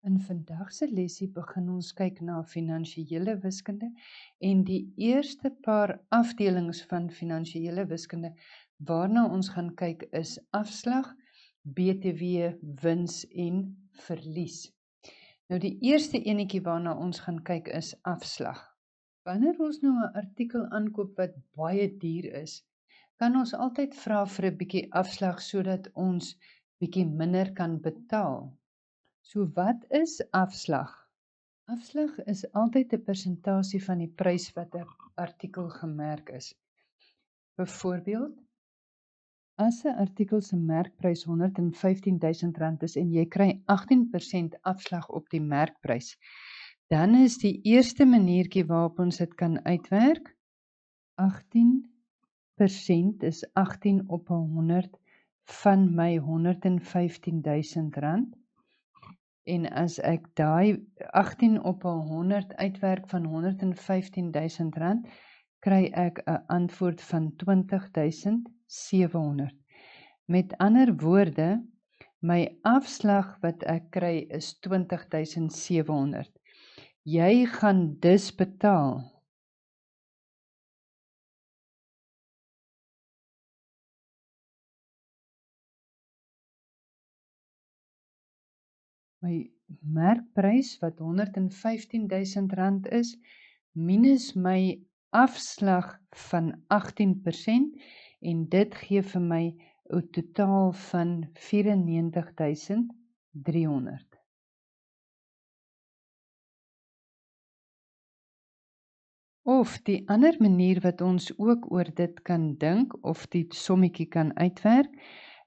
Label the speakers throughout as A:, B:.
A: In vandag se lesie begin ons kyk na finansiële wiskunde en die eerste paar afdelings van finansiële wiskunde waarna ons gaan kyk is afslag, BTW, wins en verlies. Nou die eerste enetjie waarna ons gaan kyk is afslag. Wanneer ons nou 'n artikel aankoop wat baie duur is, kan ons altyd vra vir 'n bietjie afslag sodat ons bietjie minder kan betaal. So wat is afslag? Afslag is altyd 'n persentasie van die prys wat 'n artikel gemerk is. Byvoorbeeld, as 'n artikel se merkprys R115,000 is en jy kry 18% afslag op die merkprys, dan is die eerste maniertjie waarop ons dit kan uitwerk, 18% is 18 op 100 van my R115,000. En as ek daai 18 op 100 uitwerk van R115,000, kry ek 'n antwoord van R20,700. Met ander woorde, my afslag wat ek kry is R20,700. Jy gaan dus betaal my merkprys wat R115,000 is, minus my afslag van 18% en dit gee vir my 'n totaal van R94,300. Of die ander manier wat ons ook oor dit kan dink of die sommetjie kan uitwerk,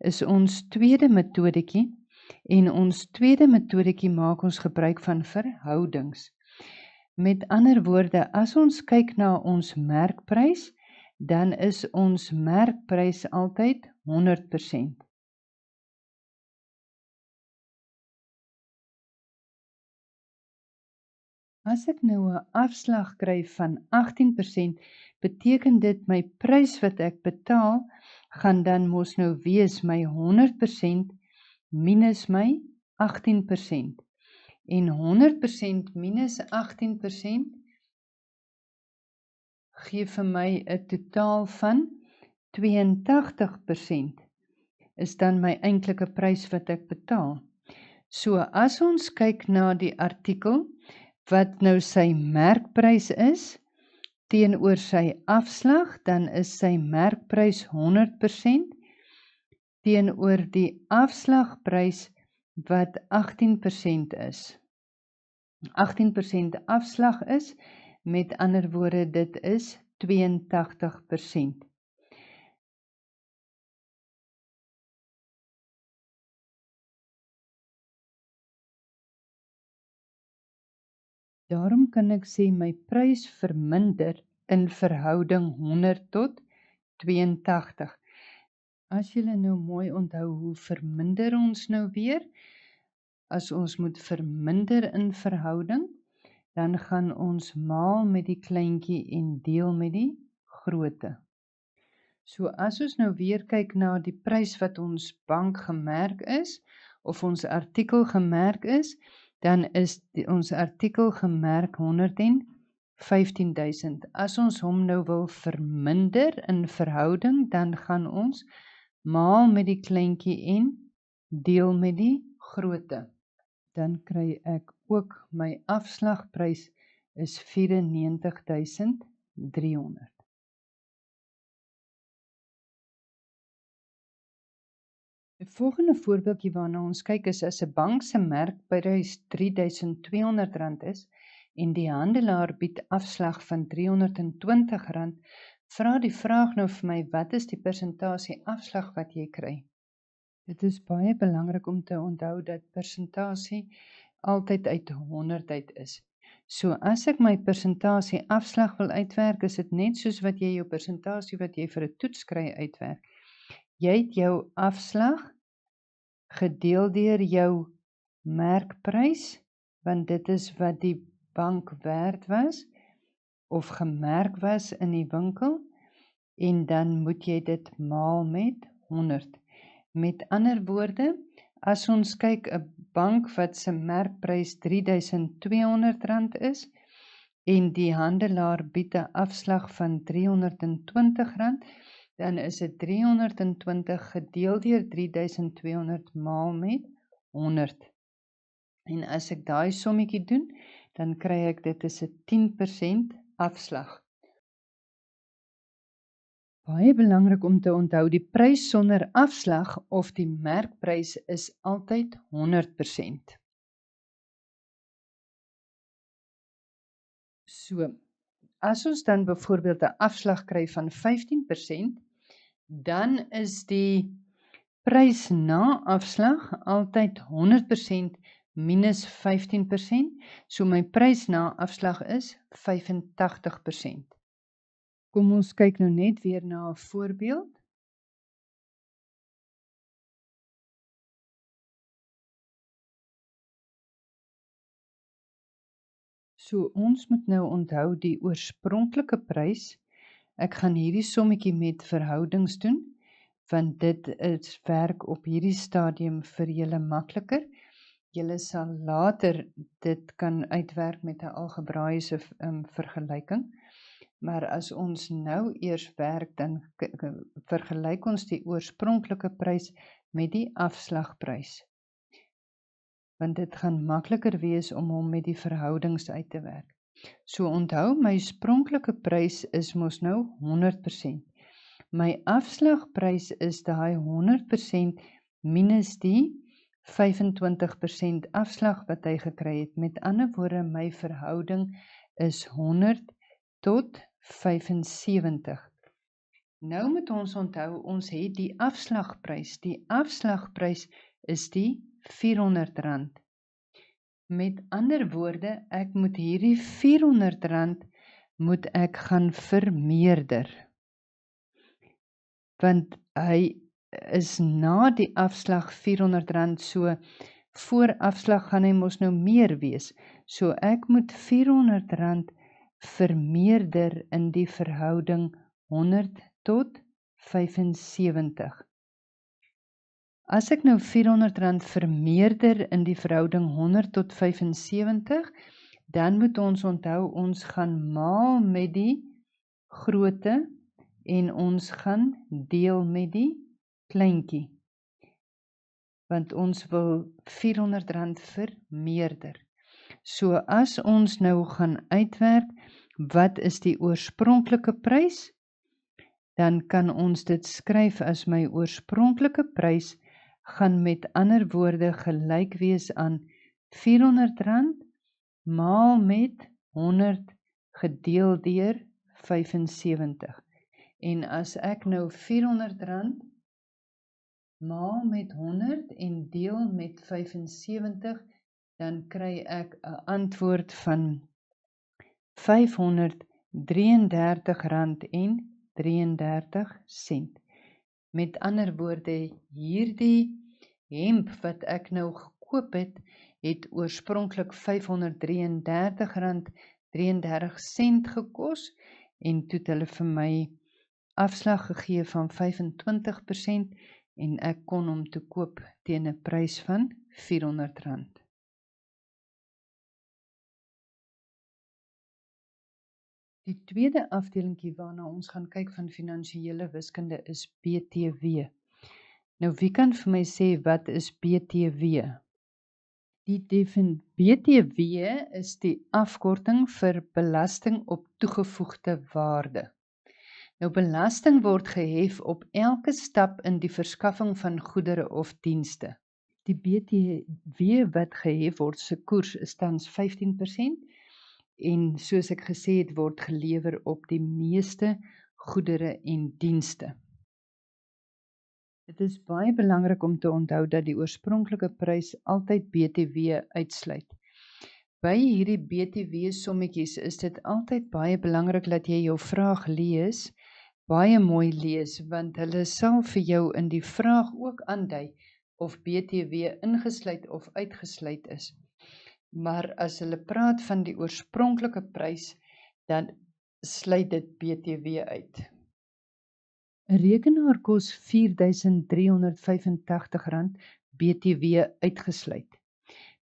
A: is ons tweede metodetjie. En ons tweede metodetjie maak ons gebruik van verhoudings. Met ander woorde, as ons kyk na ons merkprys, dan is ons merkprys altyd 100%. As ek nou 'n afslag kry van 18%, beteken dit my prys wat ek betaal, gaan dan mos nou wees my 100% minus my 18%. En 100% minus 18% gee vir my 'n totaal van 82% is dan my eintlike prys wat ek betaal. So as ons kyk na die artikel wat nou sy merkprys is teenoor sy afslag, dan is sy merkprys 100% teenoor die afslagprys wat 18% is. 18% afslag is, met ander woorde, dit is 82%. Daarom kan ek sê my prys verminder in verhouding 100 tot 82. As julle nou mooi onthou, hoe verminder ons nou weer? As ons moet verminder in verhouding, dan gaan ons maal met die kleintjie en deel met die grootte. So as ons nou weer kyk na die prys wat ons bank gemerk is, of ons artikel gemerk is, dan is ons artikel gemerk 115,000. As ons hom nou wil verminder in verhouding, dan gaan ons maal met die kleintjie en deel met die grootte. Dan kry ek ook my afslagprys is 94,300. Die volgende voorbeeldjie waarna ons kyk is as 'n bank se merkprys R3,200 is en die handelaar bied afslag van R320, vra die vraag nou vir my, wat is die persentasie afslag wat jy kry? Dit is baie belangrik om te onthou dat persentasie altyd uit 100 uit is. So as ek my persentasie afslag wil uitwerk, is dit net soos wat jy jou persentasie wat jy vir 'n toets kry uitwerk. Jy het jou afslag gedeel deur jou merkprys, want dit is wat die bank werd was, of gemerk was in die winkel, en dan moet jy dit maal met 100. Met ander woorde, As ons kyk, 'n bank wat se merkprys R3.200 is en die handelaar bied 'n afslag van R320, dan is dit 320 gedeel deur 3.200 maal met 100. En as ek daai sommetjie doen, dan kry ek dit is 'n 10% afslag. Baie belangrik om te onthou, die prys sonder afslag of die merkprys is altyd 100%. So, as ons dan byvoorbeeld 'n afslag kry van 15%, dan is die prys na afslag altyd 100% minus 15%, so my prys na afslag is 85%. Kom ons kyk nou net weer na 'n voorbeeld. So ons moet nou onthou die oorspronklike prys. Ek gaan hierdie sommetjie met verhoudings doen, want dit is werk op hierdie stadium vir julle makliker. Julle sal later dit kan uitwerk met 'n algebraïese vergelyking. Maar as ons nou eers werk, dan vergelyk ons die oorspronklike prys met die afslagprys. Want dit gaan makliker wees om hom met die verhoudings uit te werk. So onthou, my oorspronklike prys is mos nou 100%. My afslagprys is daai 100% minus die 25% afslag wat hy gekry het. Met ander woorde, my verhouding is 100 tot 75. Nou moet ons onthou, ons het die afslagprys. Die afslagprys is die R400. Met ander woorde, ek moet hierdie R400 moet ek gaan vermeerder. Want hy is na die afslag R400, so voor afslag gaan hy mos nou meer wees. So ek moet R400 vermeerder in die verhouding 100 tot 75. As ek nou R400 vermeerder in die verhouding 100 tot 75, dan moet ons onthou, ons gaan maal met die grootte en ons gaan deel met die kleintjie. Want ons wil R400 vermeerder. So as ons nou gaan uitwerk, wat is die oorspronklike prys? Dan kan ons dit skryf as my oorspronklike prys gaan met ander woorde gelyk wees aan R400 maal met 100 gedeel deur 75. En as ek nou R400 maal met 100 en deel met 75, dan kry ek 'n antwoord van R533,33. Met ander woorde, hierdie hemp wat ek nou gekoop het, het oorspronklik R533,33 gekos en toe het hulle vir my afslag gegee van 25% en ek kon hom toe koop teen 'n prys van R400. Die tweede afdelingkie waarna ons gaan kyk van finansiële wiskunde is BTW. Nou wie kan vir my sê wat is BTW? BTW is die afkorting vir belasting op toegevoegde waarde. Nou belasting word gehef op elke stap in die verskaffing van goedere of dienste. Die BTW wat gehef word se koers is tans 15% en soos ek gesê het, word gelewer op die meeste goedere en dienste. Dit is baie belangrik om te onthou dat die oorspronklike prys altyd BTW uitsluit. By hierdie BTW sommetjies is dit altyd baie belangrik dat jy jou vraag lees, baie mooi lees, want hulle sal vir jou in die vraag ook aandui of BTW ingesluit of uitgesluit is. Maar as hulle praat van die oorspronklike prys, dan sluit dit BTW uit. 'n Rekenaar kos R4.385 BTW uitgesluit.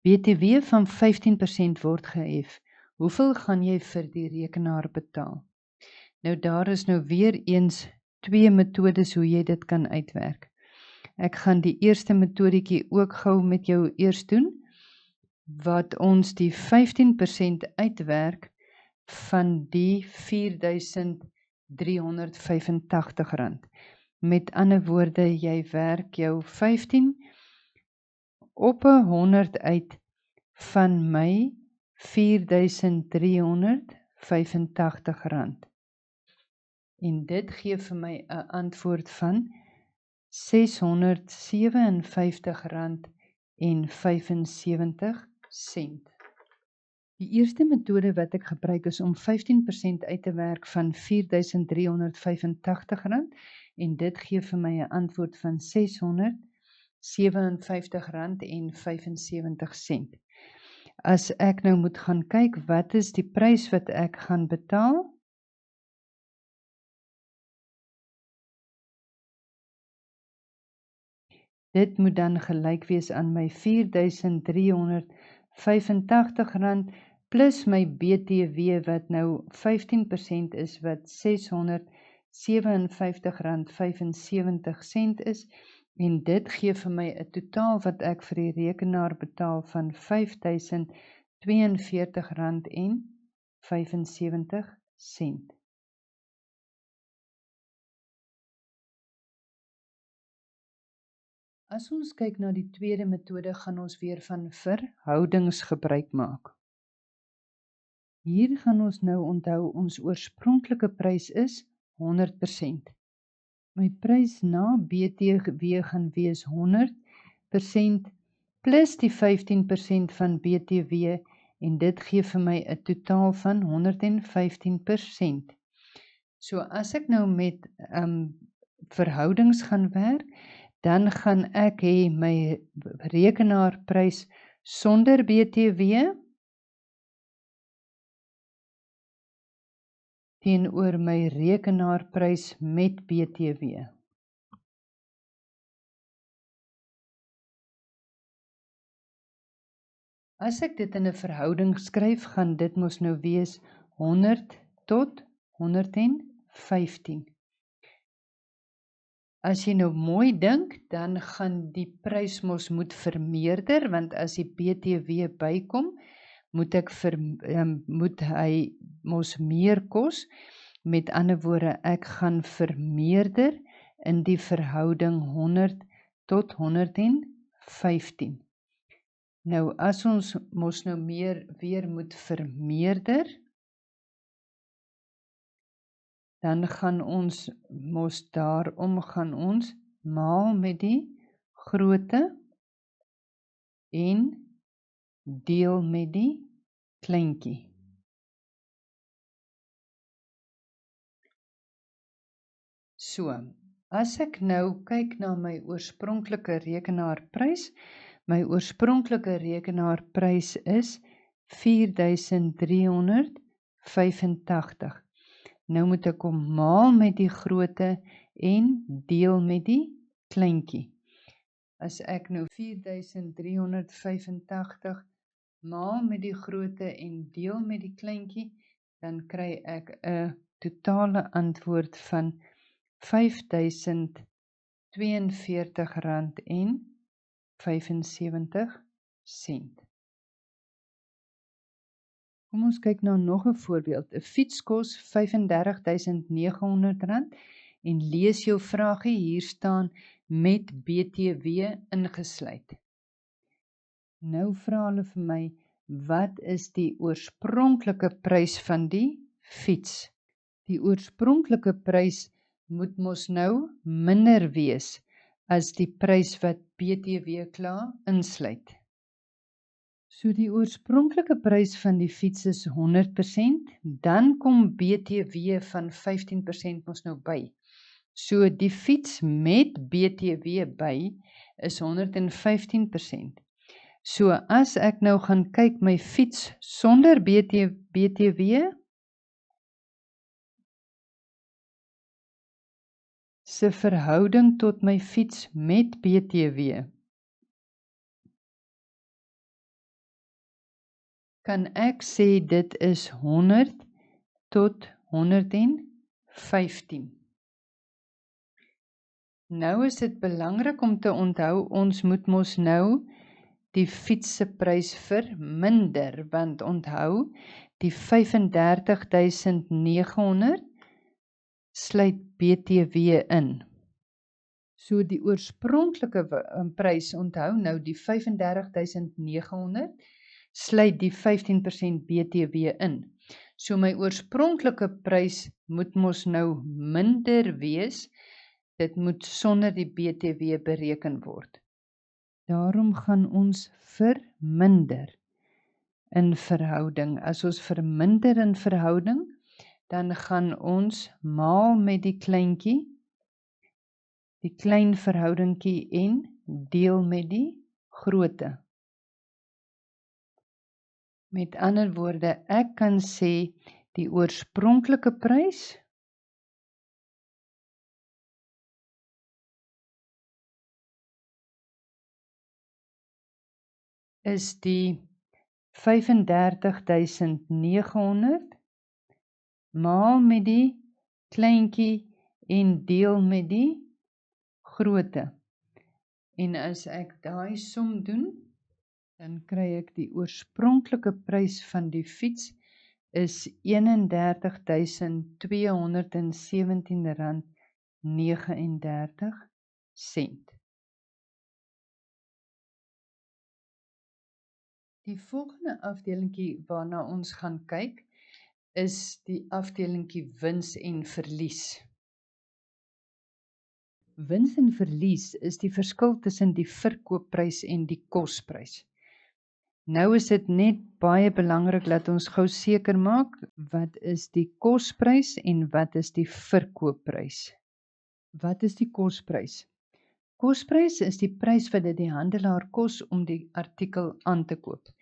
A: BTW van 15% word gehef. Hoeveel gaan jy vir die rekenaar betaal? Nou daar is nou weer eens 2 metodes hoe jy dit kan uitwerk. Ek gaan die eerste metodetjie ook gou met jou eers doen, wat ons die 15% uitwerk van die R4.385. Met ander woorde, jy werk jou 15 op 100 uit van my R4.385. En dit gee vir my 'n antwoord van R657.75. Die eerste metode wat ek gebruik is om 15% uit te werk van R4.385 en dit gee vir my 'n antwoord van R657.75. As ek nou moet gaan kyk wat is die prys wat ek gaan betaal? Dit moet dan gelyk wees aan my R4.385 plus my BTW wat nou 15% is wat R657.75 is en dit gee vir my 'n totaal wat ek vir die rekenaar betaal van R5.042.75. As ons kyk na die tweede metode, gaan ons weer van verhoudings gebruik maak. Hier gaan ons nou onthou ons oorspronklike prys is 100%. My prys na BTW gaan wees 100% plus die 15% van BTW en dit gee vir my 'n totaal van 115%. So as ek nou met verhoudings gaan werk, dan gaan ek hê my rekenaarprys sonder BTW teenoor my rekenaarprys met BTW. As ek dit in 'n verhouding skryf, gaan dit mos nou wees 100 tot 115. As jy nou mooi dink, dan gaan die prys mos moet vermeerder, want as die BTW bykom, moet hy mos meer kos. Met ander woorde, ek gaan vermeerder in die verhouding 100 tot 115. Nou, as ons mos nou weer moet vermeerder, dan gaan ons mos daarom gaan ons maal met die grootte en deel met die kleintjie. So, as ek nou kyk na my oorspronklike rekenaarprys, my oorspronklike rekenaarprys is R4.385. Nou moet ek hom maal met die grootte en deel met die kleintjie. As ek nou 4.385 maal met die grootte en deel met die kleintjie, dan kry ek 'n totale antwoord van R5.042.75. Kom ons kyk na nog 'n voorbeeld. 'n Fiets kos R35.900 en lees jou vragie, hier staan met BTW ingesluit. Nou vra hulle vir my, wat is die oorspronklike prys van die fiets? Die oorspronklike prys moet mos nou minder wees as die prys wat BTW klaar insluit. So die oorspronklike prys van die fiets is 100%, dan kom BTW van 15% mos nou by. So die fiets met BTW by is 115%. So as ek nou gaan kyk my fiets sonder BTW, se verhouding tot my fiets met BTW, kan ek sê dit is 100 tot 115. Nou is dit belangrik om te onthou, ons moet mos nou die fiets se prys verminder, want onthou, die 35.900 sluit BTW in. So die oorspronklike prys, onthou nou die 35.900 sluit die 15% BTW in. So my oorspronklike prys moet mos nou minder wees, dit moet sonder die BTW bereken word. Daarom gaan ons verminder in verhouding. As ons verminder in verhouding, dan gaan ons maal met die kleintjie, die klein verhoudingkie en deel met die grootte. Met ander woorde, ek kan sê die oorspronklike prys is die 35.900 maal met die kleintjie en deel met die grootte. En as ek daai som doen, dan kry ek die oorspronklike prys van die fiets is R31.217,39. Die volgende afdelingkie waarna ons gaan kyk, is die afdelingkie wins en verlies. Wins en verlies is die verskil tussen die verkoopprys en die kosprys. Nou is dit net baie belangrik dat ons gou seker maak, wat is die kosprys en wat is die verkoopprys? Wat is die kosprys? Kosprys is die prys wat dit die handelaar kos om die artikel aan te koop.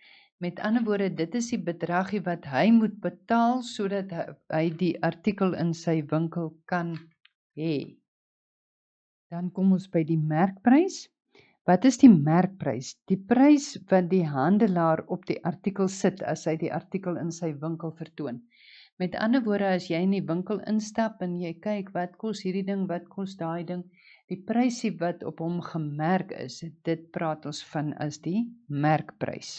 A: Met ander woorde, dit is die bedragie wat hy moet betaal sodat hy die artikel in sy winkel kan hê. Dan kom ons by die merkprys. Wat is die merkprys? Die prys wat die handelaar op die artikel sit as hy die artikel in sy winkel vertoon. Met ander woorde, as jy in die winkel instap en jy kyk wat kos hierdie ding, wat kos daai ding, die prysie wat op hom gemerk is, dit praat ons van as die merkprys.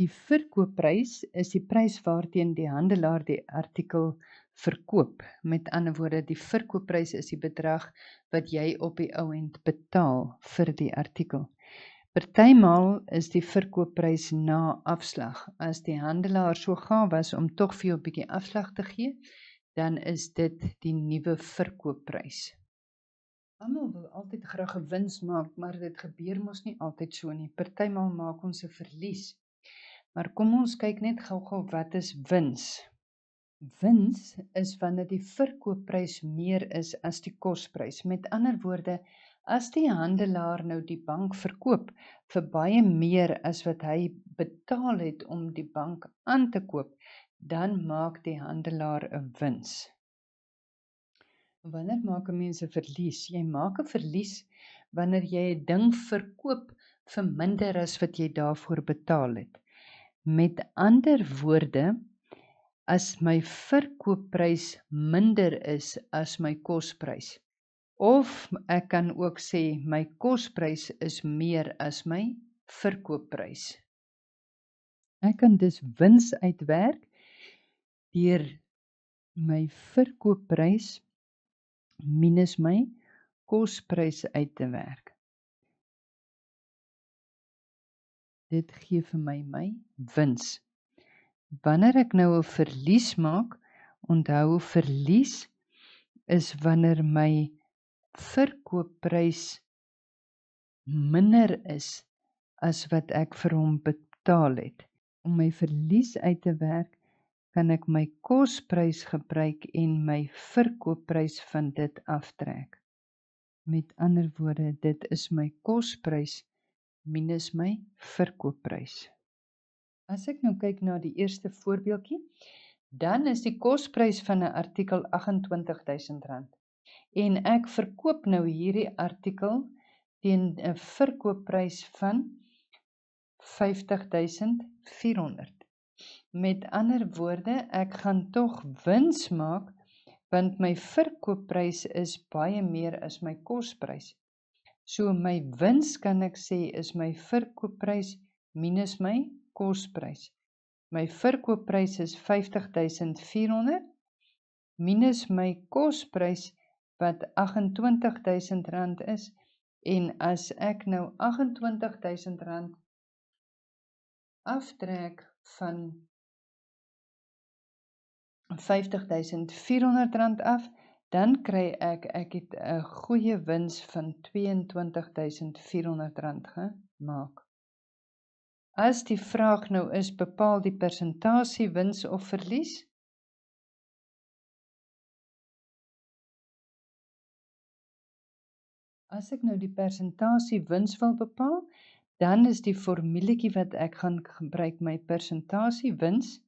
A: Die verkoopprys is die prys waarteen die handelaar die artikel verkoop. Met ander woorde, die verkoopprys is die bedrag wat jy op die ouend betaal vir die artikel. Partymaal is die verkoopprys na afslag. As die handelaar so gaaf was om tog vir jou 'n bietjie afslag te gee, dan is dit die nuwe verkoopprys. Almal wil altyd graag 'n wins maak, maar dit gebeur mos nie altyd so nie. Partymaal maak ons 'n verlies. Maar kom ons kyk net gou-gou wat is wins. Wins is wanneer die verkoopprys meer is as die kosprys. Met ander woorde, as die handelaar nou die bank verkoop vir baie meer as wat hy betaal het om die bank aan te koop, dan maak die handelaar 'n wins. Wanneer maak 'n mens 'n verlies? Jy maak 'n verlies wanneer jy 'n ding verkoop vir minder as wat jy daarvoor betaal het. Met ander woorde, as my verkoopprys minder is as my kosprys, of ek kan ook sê my kosprys is meer as my verkoopprys. Ek kan dus wins uitwerk deur my verkoopprys minus my kosprys uit te werk. Dit gee vir my wins. Wanneer ek nou 'n verlies maak, onthou verlies is wanneer my verkoopprys minder is as wat ek vir hom betaal het. Om my verlies uit te werk, kan ek my kosprys gebruik en my verkoopprys van dit aftrek. Met ander woorde, dit is my kosprys minus my verkoopprys. As ek nou kyk na die eerste voorbeeldjie, dan is die kosprys van 'n artikel R28.000 en ek verkoop nou hierdie artikel teen 'n verkoopprys van R50.400. Met ander woorde, ek gaan tog wins maak, want my verkoopprys is baie meer as my kosprys. So my wins kan ek sê is my verkoopprys minus my kosprys. My verkoopprys is R50.400 minus my kosprys wat R28.000 is. En as ek nou R28.000 aftrek van R50.400 af, dan kry ek het 'n goeie wins van R22.400 gemaak. As die vraag nou is, bepaal die persentasie wins of verlies? As ek nou die persentasie wins wil bepaal, dan is die formuletjie wat ek gaan gebruik, my persentasie wins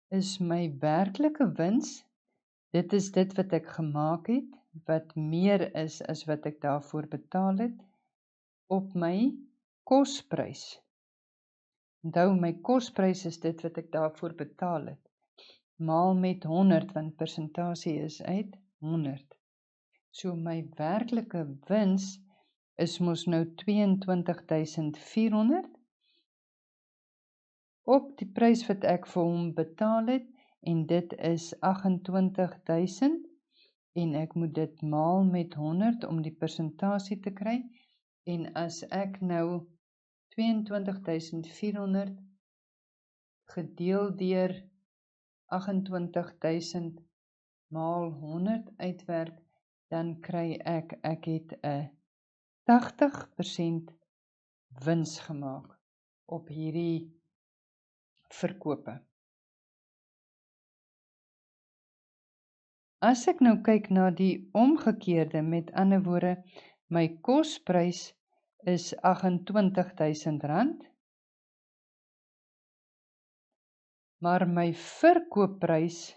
A: is my werklike wins. Dit is dit wat ek gemaak het, wat meer is as wat ek daarvoor betaal het, op my kosprys. Onthou, my kosprys is dit wat ek daarvoor betaal het, maal met 100, want persentasie is uit 100. So my werklike wins is mos nou 22.400 op die prys wat ek vir hom betaal het, en dit is 28.000, en ek moet dit maal met 100 om die persentasie te kry, en as ek nou 22.400 gedeel deur 28.000 maal 100 uitwerk, dan kry ek het 'n 80% wins gemaak op hierdie verkope. As ek nou kyk na die omgekeerde, met ander woorde, my kosprys is R28.000, maar my verkoopprys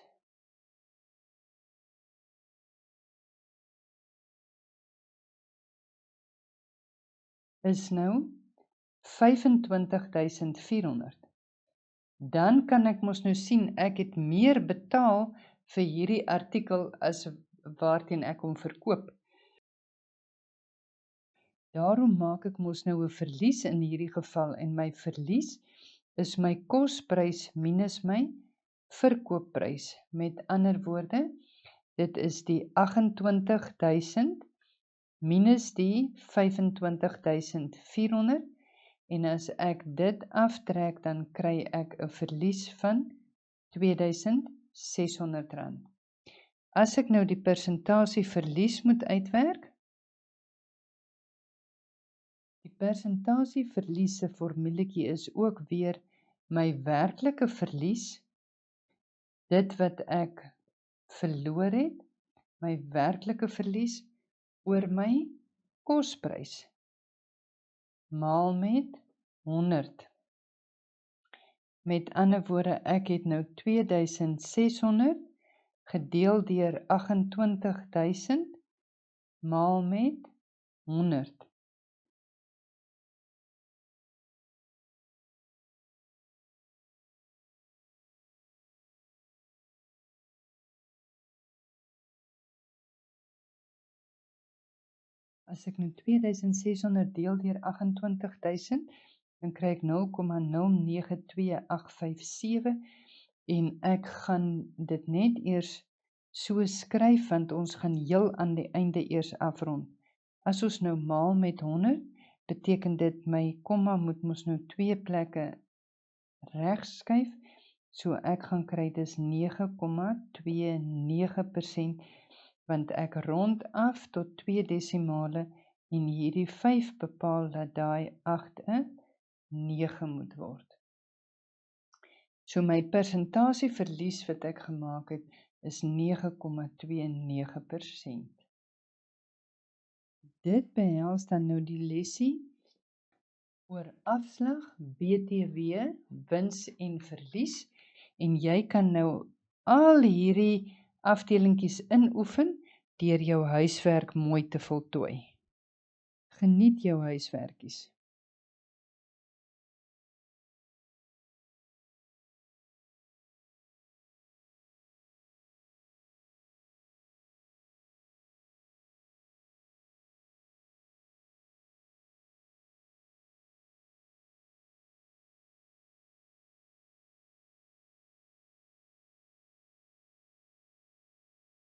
A: is nou 25.400. Dan kan ek mos nou sien, ek het meer betaal vir hierdie artikel as waarteen ek hom verkoop. Daarom maak ek mos nou 'n verlies in hierdie geval, en my verlies is my kosprys minus my verkoopprys. Met ander woorde, dit is die 28.000 minus die 25.400, en as ek dit aftrek, dan kry ek 'n verlies van R2.600. As ek nou die persentasie verlies moet uitwerk, die persentasie verlies se formuletjie is ook weer my werklike verlies, dit wat ek verloor het, my werklike verlies oor my kosprys, maal met 100. Met ander woorde, ek het nou 2.600 gedeel deur 28.000 maal met 100. As ek nou 2.600 deel deur 28.000, dan kry ek 0,092857, en ek gaan dit net eers so skryf, want ons gaan heel aan die einde eers afrond. As ons nou maal met 100, beteken dit my komma moet mos nou 2 plekke regs skuif, so ek gaan kry dis 9,29%, want ek rond af tot 2 desimale, en hierdie 5 bepaal dat daai 8 'n 9 moet word. So my persentasie verlies wat ek gemaak het, is 9,29%. Dit behels dan nou die lesie oor afslag, BTW, wins en verlies, en jy kan nou al hierdie afdelingkies inoefen deur jou huiswerk mooi te voltooi. Geniet jou huiswerkies.